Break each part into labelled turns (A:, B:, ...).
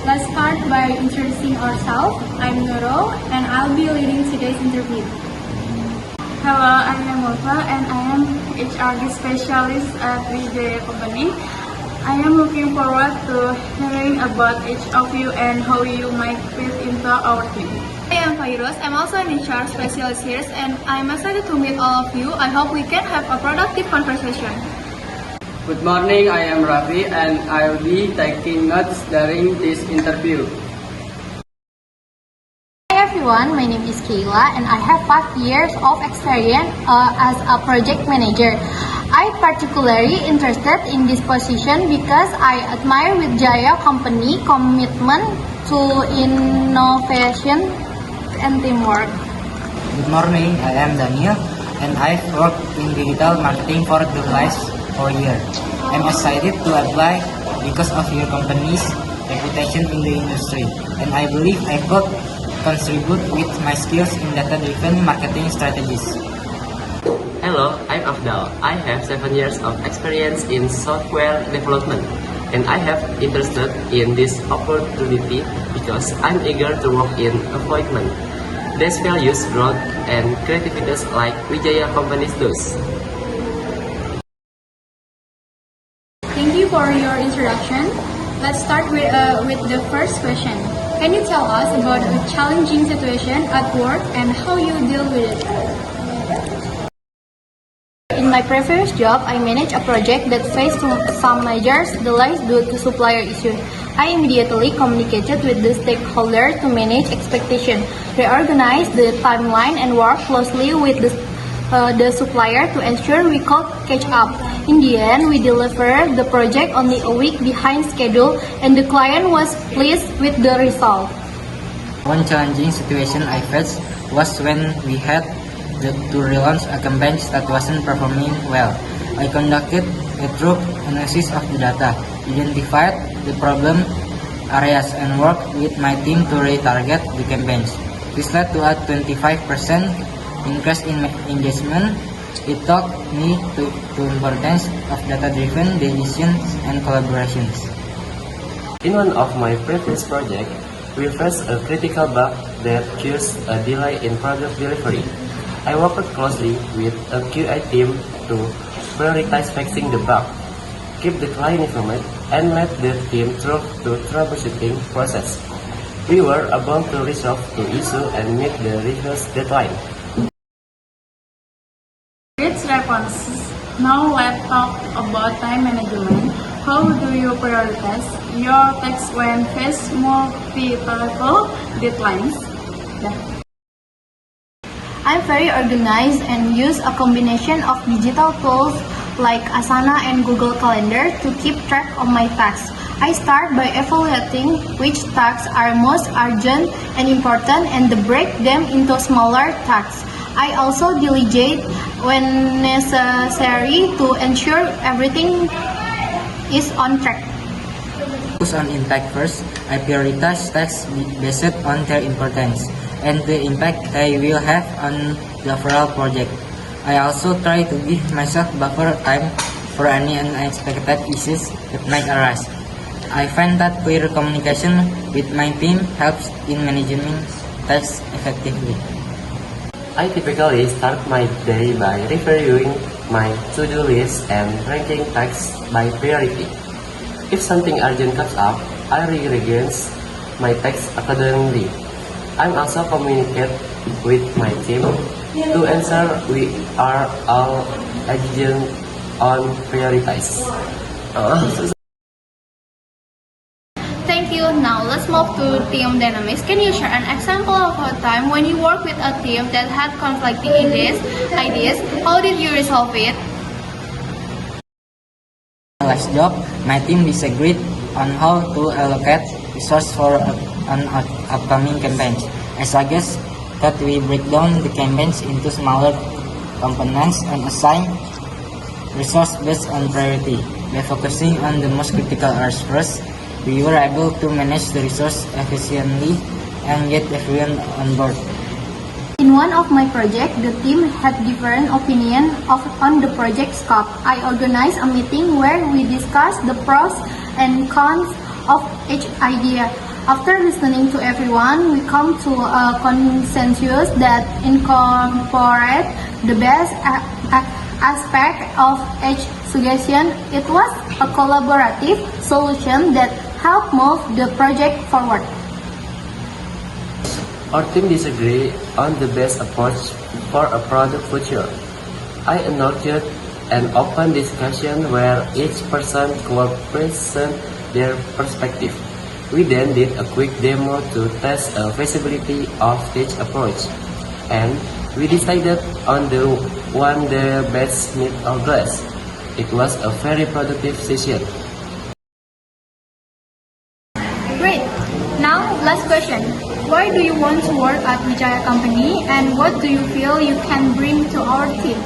A: Let's start by introducing ourselves. I'm Nurul and I'll be leading today's interview.
B: Hello, I'm Yamota and I am HRD specialist at Wijaya Company. I am looking forward to hearing about each of you and how you might fit into our team.
A: I am Fairuz. I'm also an HR specialist here and I'm excited to meet all of you. I hope we can have a productive conversation.
C: Good morning, I am Rafi and I will be taking notes during this interview.
D: Hi everyone, my name is Kayla and I have 5 years of experience as a project manager. I'm particularly interested in this position because I admire Wijaya Company commitment to innovation and teamwork.
E: Good morning, I am Daniel and I've worked in digital marketing for the last 4 years. I'm excited to apply because of your company's reputation in the industry and I believe I could contribute with my skills in data-driven marketing strategies.
F: Hello, I'm Afdal. I have 7 years of experience in software development and I have interested in this opportunity because I'm eager to work in appointment. These values growth and creativity like Wijaya Companies does.
A: Thank you for your introduction. Let's start with the first question. Can you tell us about a challenging situation at work and how you deal with it?
D: In my previous job, I managed a project that faced some major delays due to supplier issues. I immediately communicated with the stakeholders to manage expectations, reorganize the timeline, and work closely with the supplier to ensure we could catch up. In the end, we delivered the project only a week behind schedule, and the client was pleased with the result.
E: One challenging situation I faced was when we had to relaunch a campaign that wasn't performing well. I conducted a thorough analysis of the data, identified the problem areas, and worked with my team to retarget the campaigns. This led to a 25% increase in engagement. It taught me the importance of data-driven decisions and collaborations.
F: In one of my previous projects, we faced a critical bug that caused a delay in product delivery. I worked closely with a QA team to prioritize fixing the bug, keep the client informed, and let the team through the troubleshooting process. We were able to resolve the issue and meet the request deadline.
B: Great response. Now let's talk about time management. How do you prioritize your tasks when faced multiple deadlines?
D: I'm very organized and use a combination of digital tools like Asana and Google Calendar to keep track of my tasks. I start by evaluating which tasks are most urgent and important and break them into smaller tasks. I also delegate when necessary to ensure everything is on track.
E: Focus on impact first. I prioritize tasks based on their importance and the impact they will have on the overall project. I also try to give myself buffer time for any unexpected issues that might arise. I find that clear communication with my team helps in managing tasks effectively.
F: I typically start my day by reviewing my to-do list and ranking tasks by priority. If something urgent comes up, I rearrange my tasks accordingly. I'm also communicate with my team to ensure we are all agent on priorities.
D: Thank you. Now let's move to team dynamics. Can you share an example of a time when you worked with a team that had conflicting ideas? How did you resolve it?
E: Last job, my team disagreed on how to allocate resources for an upcoming campaigns. I suggest that we break down the campaigns into smaller components and assign resources based on priority. By focusing on the most critical areas first, we were able to manage the resource efficiently and get everyone on board.
D: In one of my projects, the team had different opinion on the project scope. I organized a meeting where we discussed the pros and cons of each idea. After listening to everyone, we come to a consensus that incorporate the best aspect of each suggestion. It was a collaborative solution that helped move the project forward.
F: Our team disagree on the best approach for a product future. I initiated an open discussion where each person could present their perspective. We then did a quick demo to test the feasibility of each approach, and we decided on the one that best met our goals. It was a very productive session.
A: Great. Now, last question. Why do you want to work at Wijaya Company, and what do you feel you can bring to our team?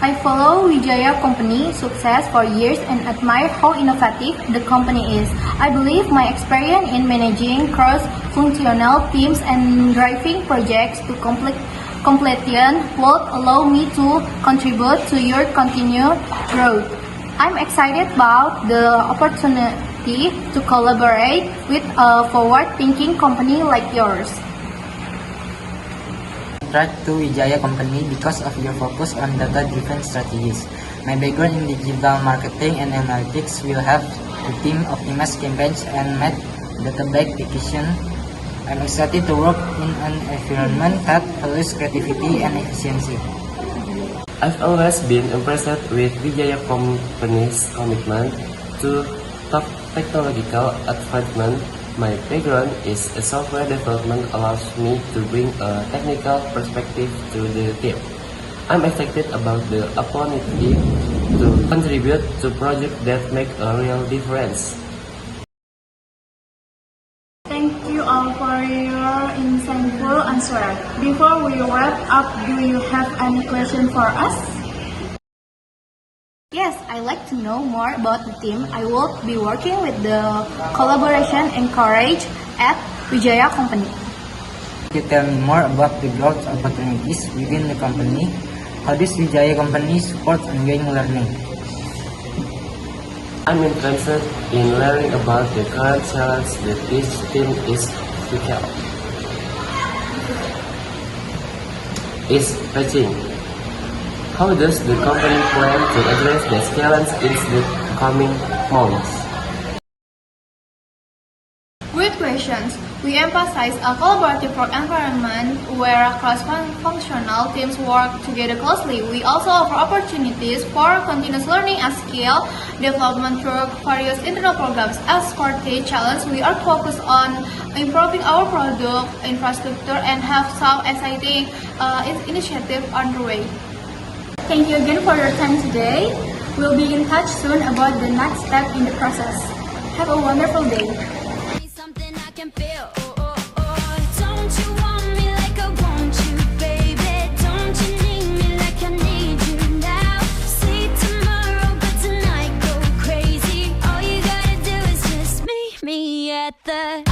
D: I follow Wijaya Company success for years and admire how innovative the company is. I believe my experience in managing cross-functional teams and driving projects to completion will allow me to contribute to your continued growth. I'm excited about the opportunity to collaborate with a forward-thinking company like yours.
E: Attract to Wijaya Company because of your focus on data-driven strategies. My background in digital marketing and analytics will help the team optimize campaigns and make data-backed decisions. I'm excited to work in an environment that values creativity and efficiency.
F: I've always been impressed with Wijaya Company's commitment to top technological advancement. My background is in software development allows me to bring a technical perspective to the team. I'm excited about the opportunity to contribute to projects that make a real difference.
B: Thank you all for your insightful answer. Before we wrap up, do you have any question for us?
D: Yes, I'd like to know more about the team I will be working with, the collaboration encouraged at Wijaya Company.
E: Could you tell me more about the growth opportunities within the company? How does Wijaya Company support ongoing learning?
F: I'm interested in learning about the current challenge that each team is facing. How does the company plan to address this challenge in the coming months?
A: Great questions. We emphasize a collaborative work environment where cross-functional teams work together closely. We also offer opportunities for continuous learning and skill development through various internal programs. As for the challenge, we are focused on improving our product infrastructure and have some exciting initiatives underway. Thank you again for your time today. We'll be in touch soon about the next step in the process. Have a wonderful day.
G: Something I can feel. Don't you want me like I want you, baby? Don't you need me like I need you now? See tomorrow, but tonight go crazy. All you gotta do is just meet me at the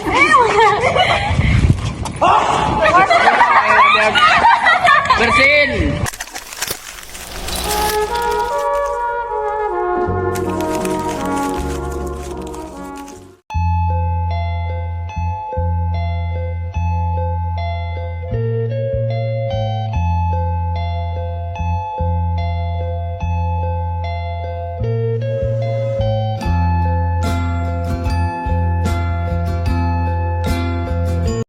A: Hey,